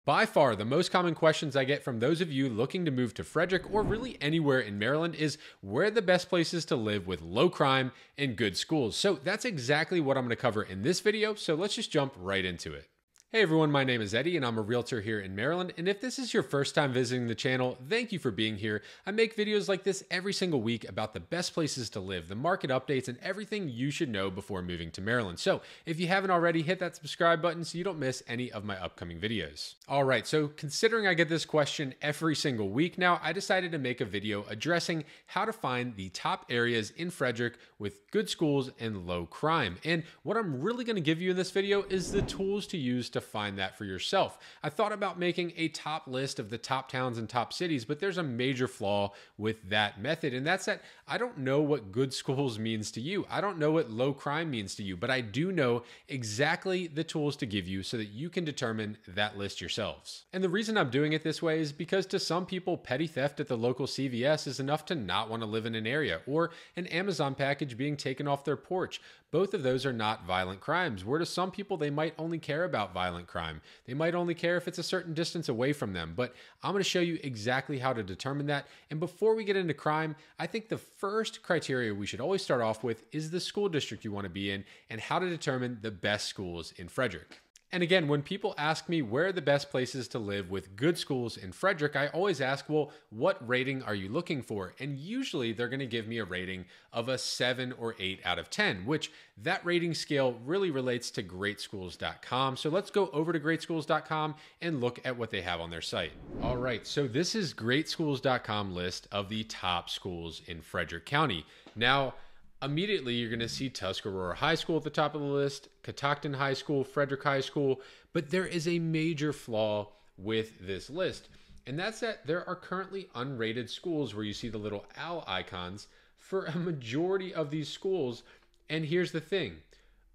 By far, the most common questions I get from those of you looking to move to Frederick or really anywhere in Maryland is where are the best places to live with low crime and good schools. So that's exactly what I'm going to cover in this video. So let's just jump right into it. Hey everyone, my name is Eddie and I'm a realtor here in Maryland. And if this is your first time visiting the channel, thank you for being here. I make videos like this every single week about the best places to live, the market updates, and everything you should know before moving to Maryland. So if you haven't already, hit that subscribe button so you don't miss any of my upcoming videos. All right, so considering I get this question every single week now, I decided to make a video addressing how to find the top areas in Frederick with good schools and low crime. And what I'm really going to give you in this video is the tools to use to find that for yourself. I thought about making a top list of the top towns and top cities, but there's a major flaw with that method, and that's that I don't know what good schools means to you. I don't know what low crime means to you, but I do know exactly the tools to give you so that you can determine that list yourselves. And the reason I'm doing it this way is because to some people, petty theft at the local CVS is enough to not want to live in an area, or an Amazon package being taken off their porch. Both of those are not violent crimes, where to some people, they might only care about violent crime. They might only care if it's a certain distance away from them, but I'm going to show you exactly how to determine that. And before we get into crime, I think the first criteria we should always start off with is the school district you want to be in and how to determine the best schools in Frederick. And again, when people ask me where are the best places to live with good schools in Frederick, I always ask, well, what rating are you looking for? And usually they're going to give me a rating of a 7 or 8 out of 10, which that rating scale really relates to greatschools.com. So let's go over to greatschools.com and look at what they have on their site. All right, so this is greatschools.com list of the top schools in Frederick County. Now, immediately, you're going to see Tuscarora High School at the top of the list, Catoctin High School, Frederick High School, but there is a major flaw with this list, and that's that there are currently unrated schools where you see the little owl icons for a majority of these schools. And here's the thing.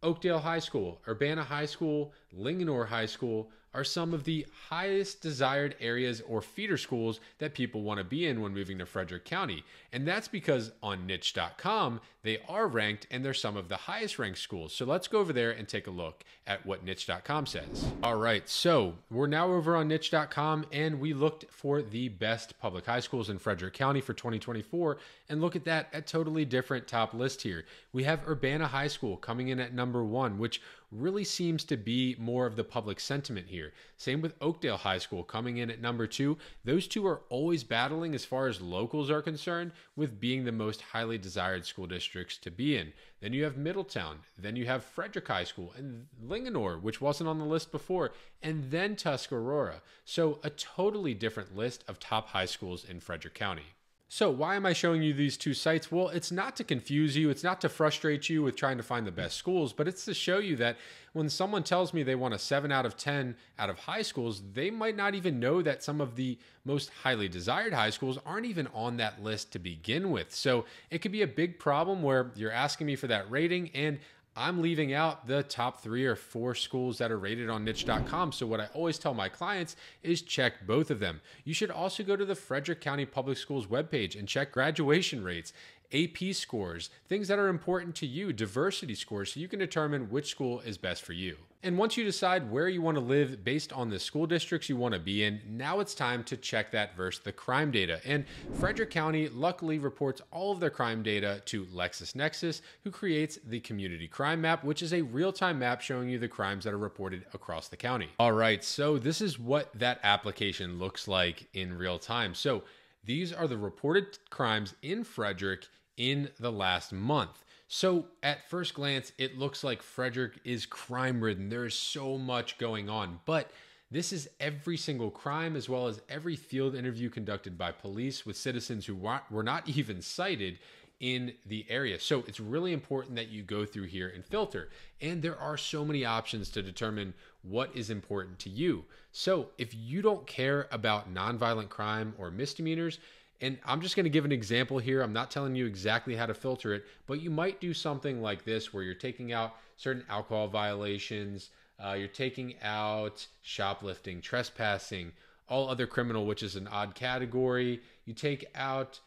Oakdale High School, Urbana High School, Linganore High School are some of the highest desired areas or feeder schools that people want to be in when moving to Frederick County. And that's because on niche.com, they are ranked and they're some of the highest ranked schools. So let's go over there and take a look at what niche.com says. All right, so we're now over on niche.com and we looked for the best public high schools in Frederick County for 2024. And look at that, a totally different top list here. We have Urbana High School coming in at number 1, which really seems to be more of the public sentiment here. Same with Oakdale High School coming in at number 2. Those two are always battling as far as locals are concerned with being the most highly desired school districts to be in. Then you have Middletown, then you have Frederick High School and Linganore, which wasn't on the list before, and then Tuscarora. So a totally different list of top high schools in Frederick County. So why am I showing you these two sites? Well, it's not to confuse you. It's not to frustrate you with trying to find the best schools, but it's to show you that when someone tells me they want a 7 out of 10 out of high schools, they might not even know that some of the most highly desired high schools aren't even on that list to begin with. So it could be a big problem where you're asking me for that rating and I'm leaving out the top 3 or 4 schools that are rated on niche.com. So what I always tell my clients is check both of them. You should also go to the Frederick County Public Schools webpage and check graduation rates, AP scores, things that are important to you, diversity scores, so you can determine which school is best for you. And once you decide where you want to live based on the school districts you want to be in, now it's time to check that versus the crime data. And Frederick County luckily reports all of their crime data to LexisNexis, who creates the community crime map, which is a real-time map showing you the crimes that are reported across the county. All right, so this is what that application looks like in real time. So these are the reported crimes in Frederick in the last month. So at first glance, it looks like Frederick is crime-ridden. There is so much going on, but this is every single crime as well as every field interview conducted by police with citizens who were not even cited in the area. So it's really important that you go through here and filter. And there are so many options to determine what is important to you. So if you don't care about nonviolent crime or misdemeanors, and I'm just going to give an example here. I'm not telling you exactly how to filter it, but you might do something like this where you're taking out certain alcohol violations, you're taking out shoplifting, trespassing, all other criminal, which is an odd category. You take out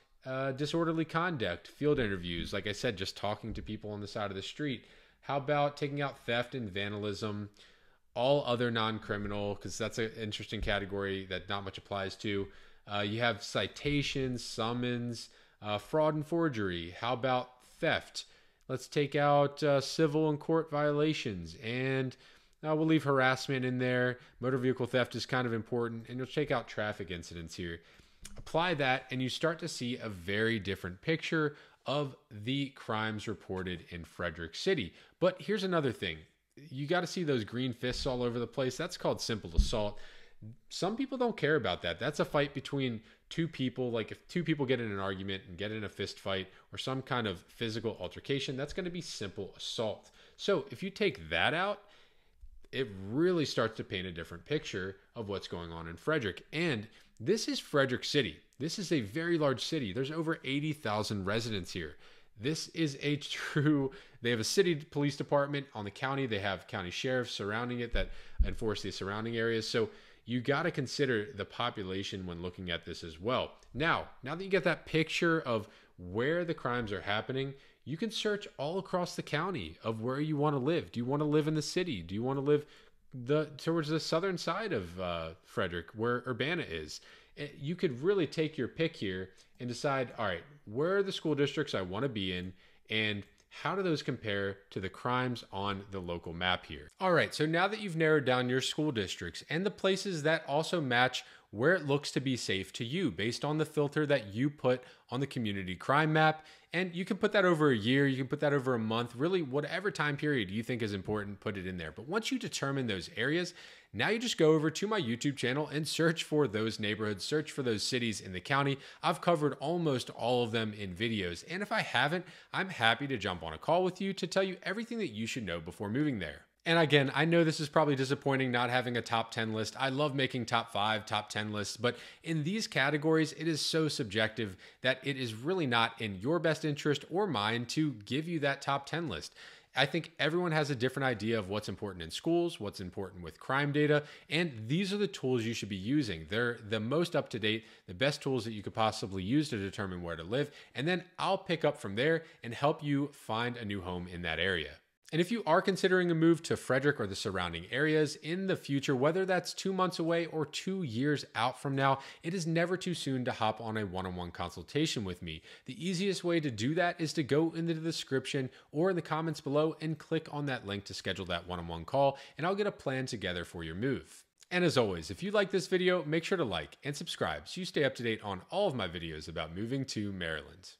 disorderly conduct, field interviews, like I said, just talking to people on the side of the street. How about taking out theft and vandalism? all other non-criminal, because that's an interesting category that not much applies to. You have citations, summons, fraud and forgery. How about theft? Let's take out civil and court violations, and we'll leave harassment in there. Motor vehicle theft is kind of important, and you'll take out traffic incidents here. Apply that, and you start to see a very different picture of the crimes reported in Frederick City. But here's another thing. You got to see those green fists all over the place. That's called simple assault. Some people don't care about that. That's a fight between two people. Like if two people get in an argument and get in a fist fight or some kind of physical altercation, that's going to be simple assault. So if you take that out, it really starts to paint a different picture of what's going on in Frederick. And this is Frederick City. This is a very large city. There's over 80,000 residents here. This is a true, they have a city police department on the county. They have county sheriffs surrounding it that enforce the surrounding areas. So you got to consider the population when looking at this as well. Now that you get that picture of where the crimes are happening, you can search all across the county of where you want to live. Do you want to live in the city? Do you want to live towards the southern side of Frederick, where Urbana is? You could really take your pick here and decide, all right, where are the school districts I want to be in, and how do those compare to the crimes on the local map here? All right, so now that you've narrowed down your school districts and the places that also match where it looks to be safe to you based on the filter that you put on the community crime map, and you can put that over a year, you can put that over a month, really whatever time period you think is important, put it in there. But once you determine those areas, now you just go over to my YouTube channel and search for those neighborhoods, search for those cities in the county. I've covered almost all of them in videos, and if I haven't, I'm happy to jump on a call with you to tell you everything that you should know before moving there. And again, I know this is probably disappointing not having a top 10 list. I love making top 5, top 10 lists, but in these categories, it is so subjective that it is really not in your best interest or mine to give you that top 10 list. I think everyone has a different idea of what's important in schools, what's important with crime data, and these are the tools you should be using. They're the most up-to-date, the best tools that you could possibly use to determine where to live, and then I'll pick up from there and help you find a new home in that area. And if you are considering a move to Frederick or the surrounding areas in the future, whether that's 2 months away or 2 years out from now, it is never too soon to hop on a one-on-one consultation with me. The easiest way to do that is to go into the description or in the comments below and click on that link to schedule that one-on-one call, and I'll get a plan together for your move. And as always, if you like this video, make sure to like and subscribe so you stay up to date on all of my videos about moving to Maryland.